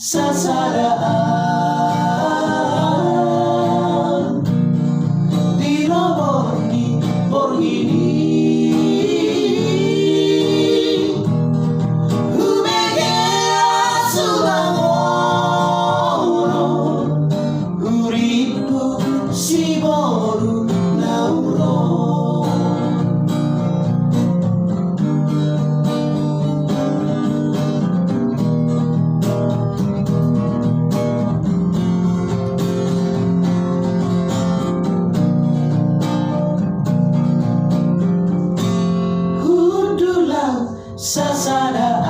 sasaraan di Lamborghini Siboru nauro Hudulang sasadaan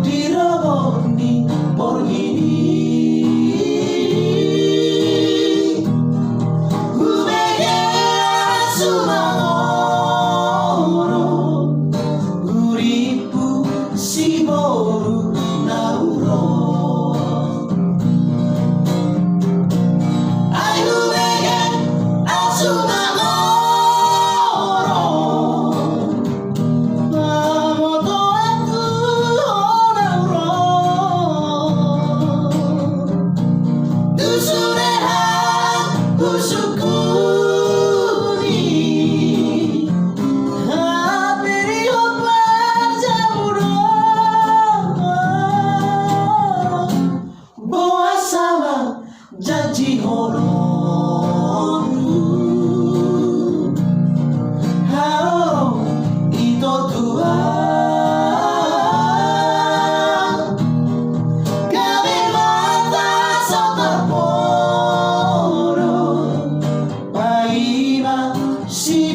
dirobok ni Borgini Siboru nauro Ayu begen asumagoro Mamoto aku nauro Dusurehan usukuni Hapiri obat jamuro Boa sama janji honoru Haro ito tua Kami mata sa terporo Paima si